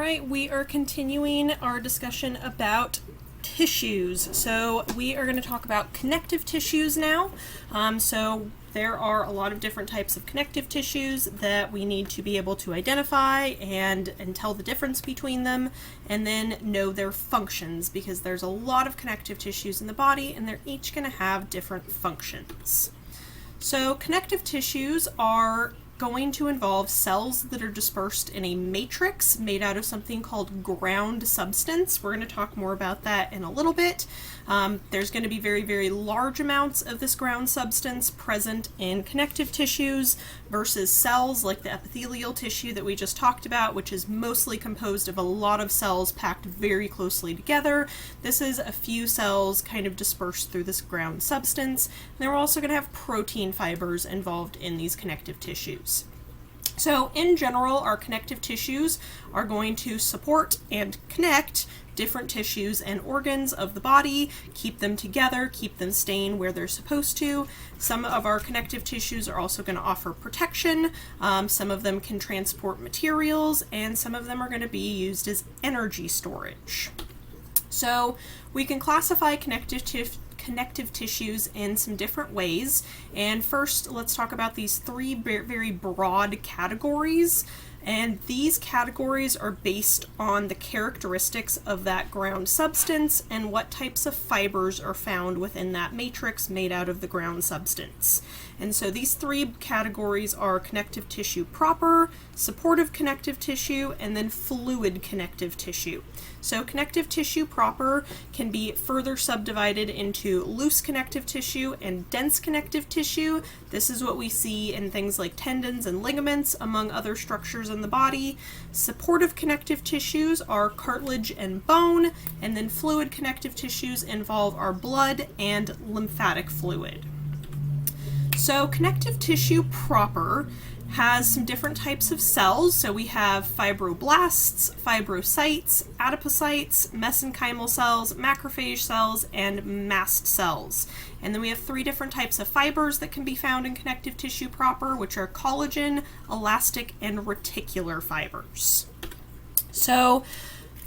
right, we are continuing our discussion about tissues. So we are going to talk about connective tissues now. So there are a lot of different types of connective tissues that we need to be able to identify and tell the difference between them, and then know their functions, because there's a lot of connective tissues in the body and they're each going to have different functions. So connective tissues are going to involve cells that are dispersed in a matrix made out of something called ground substance. We're going to talk more about that in a little bit. There's going to be very, very large amounts of this ground substance present in connective tissues versus cells like the epithelial tissue that we just talked about, which is mostly composed of a lot of cells packed very closely together. This is a few cells kind of dispersed through this ground substance. And then we're also going to have protein fibers involved in these connective tissues. So in general, our connective tissues are going to support and connect different tissues and organs of the body, keep them together, keep them staying where they're supposed to. Some of our connective tissues are also going to offer protection. Some of them can transport materials, and some of them are going to be used as energy storage. So we can classify connective tissues in some different ways. And first, let's talk about these three very broad categories. And these categories are based on the characteristics of that ground substance and what types of fibers are found within that matrix made out of the ground substance. And so these three categories are connective tissue proper, supportive connective tissue, and then fluid connective tissue. So connective tissue proper can be further subdivided into loose connective tissue and dense connective tissue. This is what we see in things like tendons and ligaments, among other structures in the body. Supportive connective tissues are cartilage and bone, and then fluid connective tissues involve our blood and lymphatic fluid. So connective tissue proper has some different types of cells. So we have fibroblasts, fibrocytes, adipocytes, mesenchymal cells, macrophage cells, and mast cells. And then we have three different types of fibers that can be found in connective tissue proper, which are collagen, elastic, and reticular fibers. So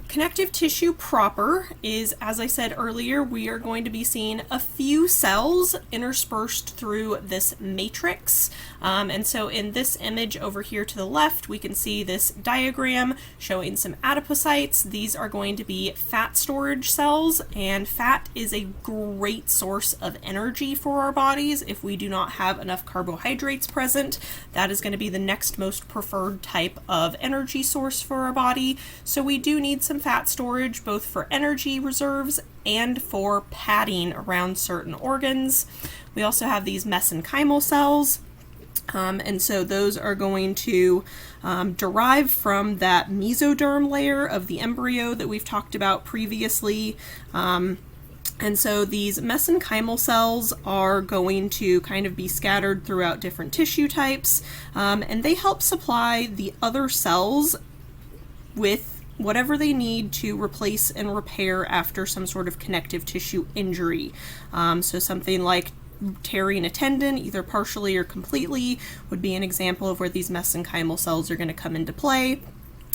connective tissue proper is, as I said earlier, we are going to be seeing a few cells interspersed through this matrix. And so in this image over here to the left, we can see this diagram showing some adipocytes. These are going to be fat storage cells, and fat is a great source of energy for our bodies. If we do not have enough carbohydrates present, that is going to be the next most preferred type of energy source for our body. So we do need some fat storage, both for energy reserves and for padding around certain organs. We also have these mesenchymal cells, and so those are going to derive from that mesoderm layer of the embryo that we've talked about previously. And so these mesenchymal cells are going to kind of be scattered throughout different tissue types, and they help supply the other cells with whatever they need to replace and repair after some sort of connective tissue injury. So something like tearing a tendon, either partially or completely, would be an example of where these mesenchymal cells are going to come into play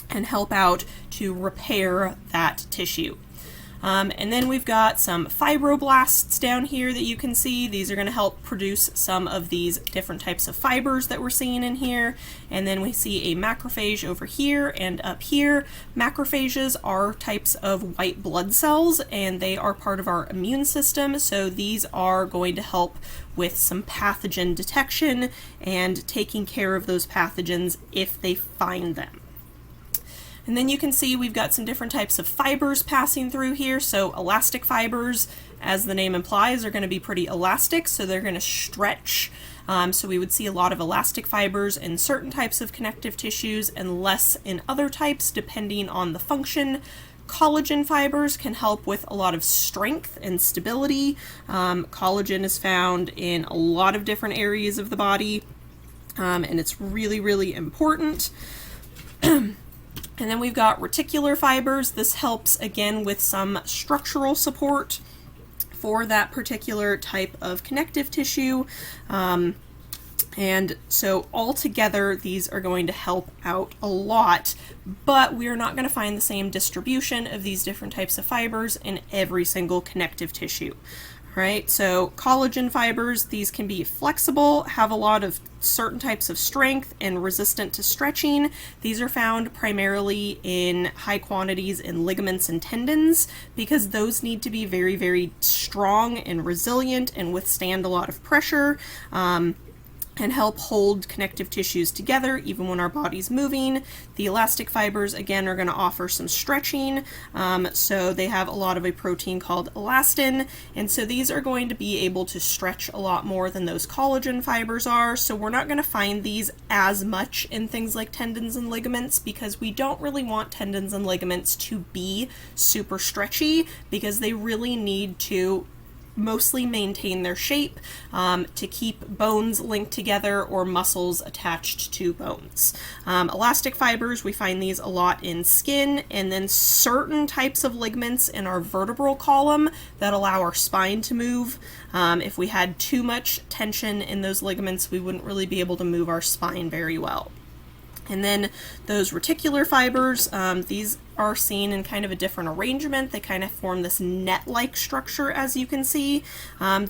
and help out to repair that tissue. And then we've got some fibroblasts down here that you can see. These are going to help produce some of these different types of fibers that we're seeing in here. And then we see a macrophage over here and up here. Macrophages are types of white blood cells, and they are part of our immune system. So these are going to help with some pathogen detection and taking care of those pathogens if they find them. And then you can see we've got some different types of fibers passing through here. So elastic fibers, as the name implies, are going to be pretty elastic, so they're going to stretch. So we would see a lot of elastic fibers in certain types of connective tissues and less in other types, depending on the function. Collagen fibers can help with a lot of strength and stability. Collagen is found in a lot of different areas of the body, and it's really, really important. And then we've got reticular fibers. This helps again with some structural support for that particular type of connective tissue. And so altogether, these are going to help out a lot, but we are not going to find the same distribution of these different types of fibers in every single connective tissue. Right, so collagen fibers, these can be flexible, have a lot of certain types of strength, and resistant to stretching. These are found primarily in high quantities in ligaments and tendons because those need to be very, very strong and resilient and withstand a lot of pressure. And help hold connective tissues together even when our body's moving. The elastic fibers, again, are going to offer some stretching, so they have a lot of a protein called elastin, and so these are going to be able to stretch a lot more than those collagen fibers are, so we're not going to find these as much in things like tendons and ligaments because we don't really want tendons and ligaments to be super stretchy because they really need to mostly maintain their shape to keep bones linked together or muscles attached to bones. Elastic fibers, we find these a lot in skin, and then certain types of ligaments in our vertebral column that allow our spine to move. If we had too much tension in those ligaments, we wouldn't really be able to move our spine very well. And then those reticular fibers, these are seen in kind of a different arrangement. They kind of form this net-like structure, as you can see.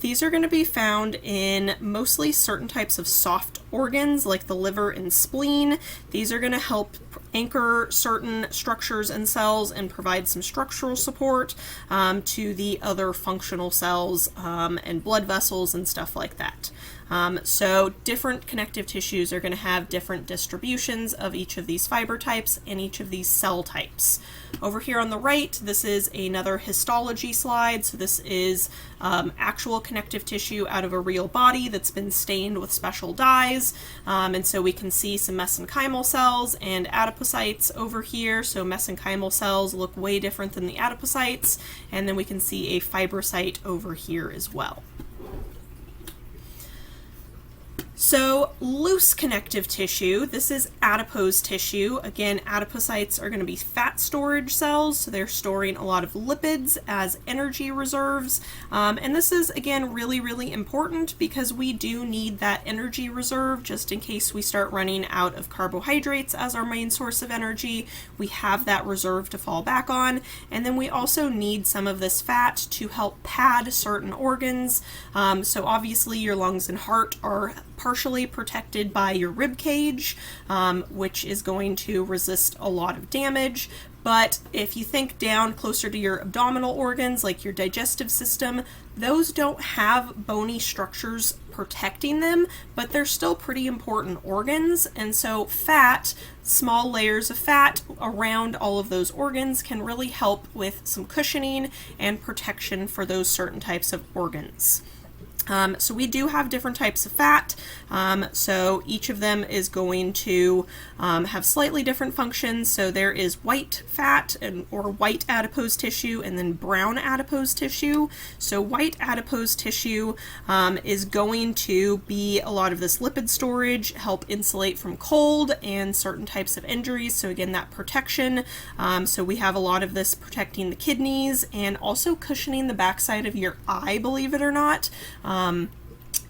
These are going to be found in mostly certain types of soft organs like the liver and spleen. These are going to help anchor certain structures and cells and provide some structural support to the other functional cells and blood vessels and stuff like that. So different connective tissues are going to have different distributions of each of these fiber types and each of these cell types. Over here on the right, this is another histology slide. So this is actual connective tissue out of a real body that's been stained with special dyes. And so we can see some mesenchymal cells and adipocytes over here. So mesenchymal cells look way different than the adipocytes. And then we can see a fibrocyte over here as well. So loose connective tissue, this is adipose tissue. Again, adipocytes are going to be fat storage cells, so they're storing a lot of lipids as energy reserves. And this is, again, really, really important because we do need that energy reserve just in case we start running out of carbohydrates as our main source of energy. We have that reserve to fall back on. And then we also need some of this fat to help pad certain organs. So obviously your lungs and heart are partially protected by your rib cage, which is going to resist a lot of damage. But if you think down closer to your abdominal organs, like your digestive system, those don't have bony structures protecting them, but they're still pretty important organs. And so fat, small layers of fat around all of those organs can really help with some cushioning and protection for those certain types of organs. So we do have different types of fat, so each of them is going to have slightly different functions. So there is white fat or white adipose tissue and then brown adipose tissue. So white adipose tissue is going to be a lot of this lipid storage, help insulate from cold and certain types of injuries. So again, that protection. So we have a lot of this protecting the kidneys and also cushioning the backside of your eye, believe it or not.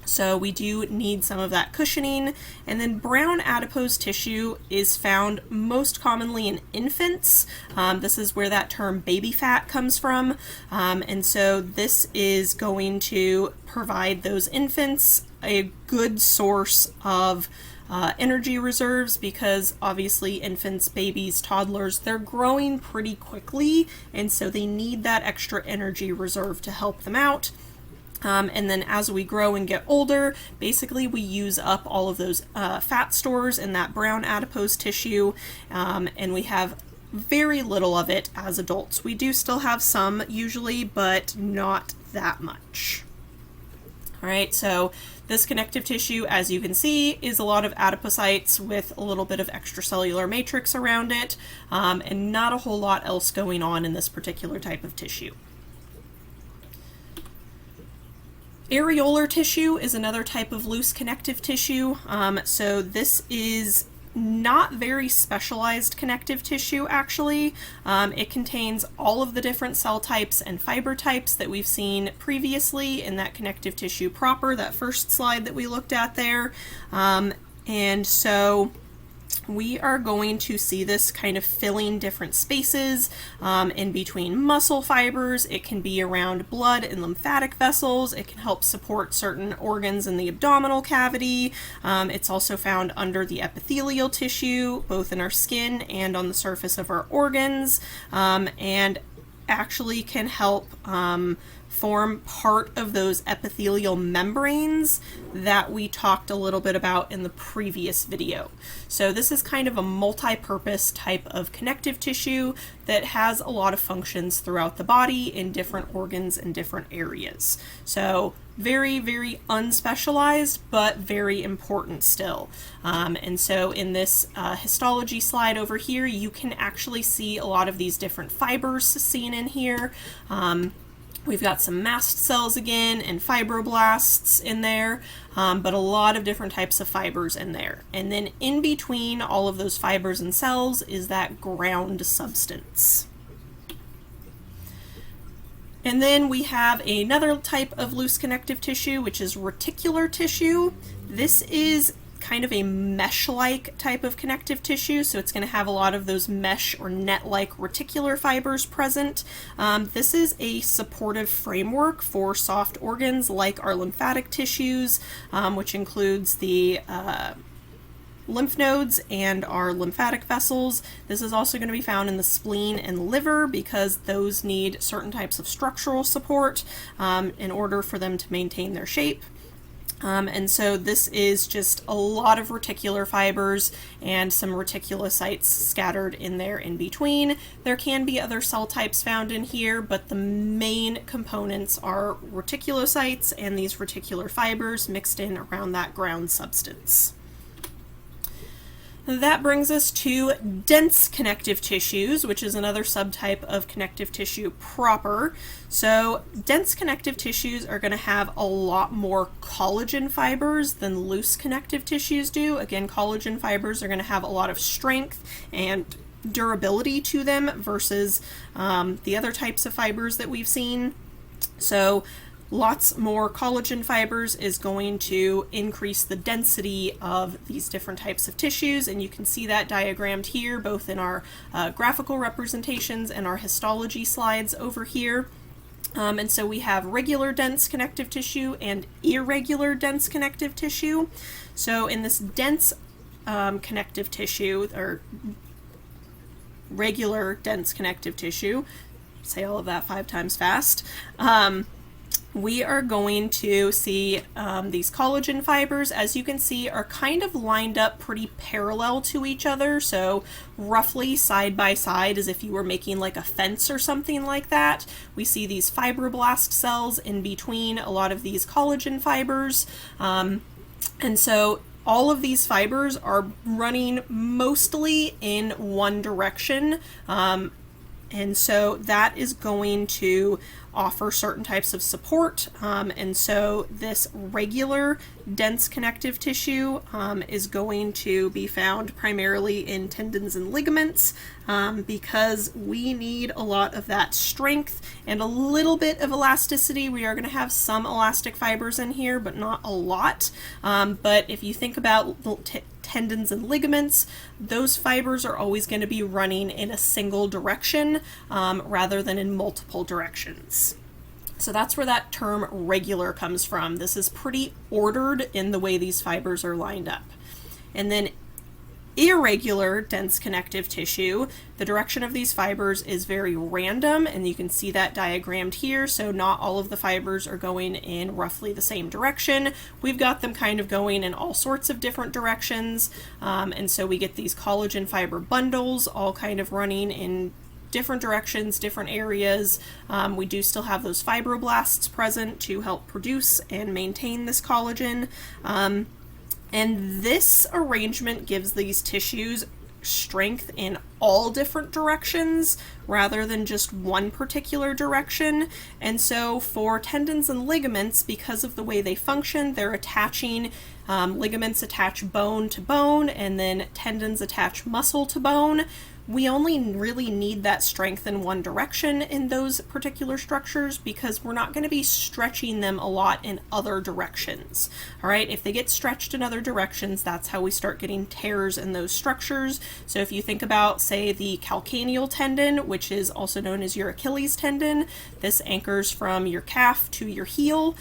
So we do need some of that cushioning. And then brown adipose tissue is found most commonly in infants. This is where that term baby fat comes from. And so this is going to provide those infants a good source of energy reserves because obviously infants, babies, toddlers, they're growing pretty quickly, and so they need that extra energy reserve to help them out. And then as we grow and get older, basically we use up all of those fat stores in that brown adipose tissue, and we have very little of it as adults. We do still have some usually, but not that much. All right, so this connective tissue, as you can see, is a lot of adipocytes with a little bit of extracellular matrix around it, and not a whole lot else going on in this particular type of tissue. Areolar tissue is another type of loose connective tissue. So this is not very specialized connective tissue, actually. It contains all of the different cell types and fiber types that we've seen previously in that connective tissue proper, that first slide that we looked at there. And so we are going to see this kind of filling different spaces in between muscle fibers. It can be around blood and lymphatic vessels. It can help support certain organs in the abdominal cavity. It's also found under the epithelial tissue, both in our skin and on the surface of our organs, and actually can help form part of those epithelial membranes that we talked a little bit about in the previous video. So this is kind of a multi-purpose type of connective tissue that has a lot of functions throughout the body in different organs and different areas. So very, very unspecialized, but very important still. And so in this histology slide over here, you can actually see a lot of these different fibers seen in here. We've got some mast cells again and fibroblasts in there, but a lot of different types of fibers in there. And then in between all of those fibers and cells is that ground substance. And then we have another type of loose connective tissue, which is reticular tissue. This is kind of a mesh-like type of connective tissue, so it's going to have a lot of those mesh or net-like reticular fibers present. This is a supportive framework for soft organs like our lymphatic tissues, which includes the lymph nodes and our lymphatic vessels. This is also going to be found in the spleen and liver because those need certain types of structural support in order for them to maintain their shape. And so this is just a lot of reticular fibers and some reticulocytes scattered in there in between. There can be other cell types found in here, but the main components are reticulocytes and these reticular fibers mixed in around that ground substance. That brings us to dense connective tissues, which is another subtype of connective tissue proper. So dense connective tissues are going to have a lot more collagen fibers than loose connective tissues do. Again, collagen fibers are going to have a lot of strength and durability to them versus the other types of fibers that we've seen. So lots more collagen fibers is going to increase the density of these different types of tissues, and you can see that diagrammed here both in our graphical representations and our histology slides over here. And so we have regular dense connective tissue and irregular dense connective tissue. So in this dense connective tissue, or regular dense connective tissue, say all of that 5 times fast, we are going to see these collagen fibers, as you can see, are kind of lined up pretty parallel to each other, so roughly side by side, as if you were making like a fence or something like that. We see these fibroblast cells in between a lot of these collagen fibers, and so all of these fibers are running mostly in one direction, and so that is going to offer certain types of support, and so this regular dense connective tissue is going to be found primarily in tendons and ligaments because we need a lot of that strength and a little bit of elasticity. We are going to have some elastic fibers in here, but not a lot. But if you think about tendons and ligaments, those fibers are always going to be running in a single direction rather than in multiple directions. So that's where that term regular comes from. This is pretty ordered in the way these fibers are lined up. And then irregular dense connective tissue, the direction of these fibers is very random, and you can see that diagrammed here. So not all of the fibers are going in roughly the same direction. We've got them kind of going in all sorts of different directions, and so we get these collagen fiber bundles all kind of running in different directions, different areas. We do still have those fibroblasts present to help produce and maintain this collagen. And this arrangement gives these tissues strength in all different directions rather than just one particular direction. And so for tendons and ligaments, because of the way they function, they're attaching, ligaments attach bone to bone, and then tendons attach muscle to bone. We only really need that strength in one direction in those particular structures because we're not going to be stretching them a lot in other directions. All right, if they get stretched in other directions, that's how we start getting tears in those structures. So if you think about, say, the calcaneal tendon, which is also known as your Achilles tendon, this anchors from your calf to your heel.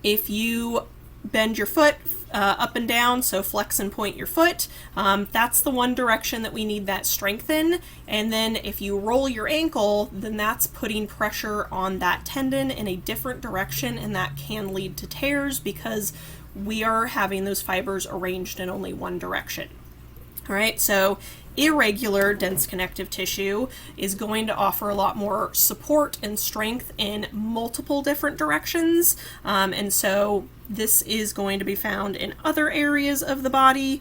If you bend your foot up and down, so flex and point your foot, that's the one direction that we need that strength in. And then if you roll your ankle, then that's putting pressure on that tendon in a different direction, and that can lead to tears because we are having those fibers arranged in only one direction. All right, so irregular dense connective tissue is going to offer a lot more support and strength in multiple different directions, and so this is going to be found in other areas of the body,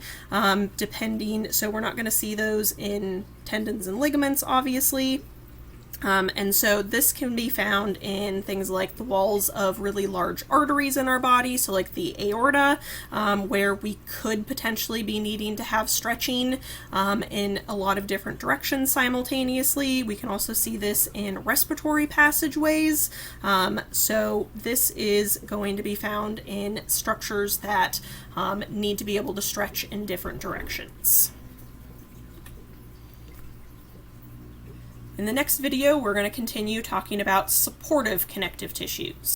depending, so we're not going to see those in tendons and ligaments, obviously. And so this can be found in things like the walls of really large arteries in our body, so like the aorta, where we could potentially be needing to have stretching in a lot of different directions simultaneously. We can also see this in respiratory passageways. So this is going to be found in structures that need to be able to stretch in different directions. In the next video, we're going to continue talking about supportive connective tissues.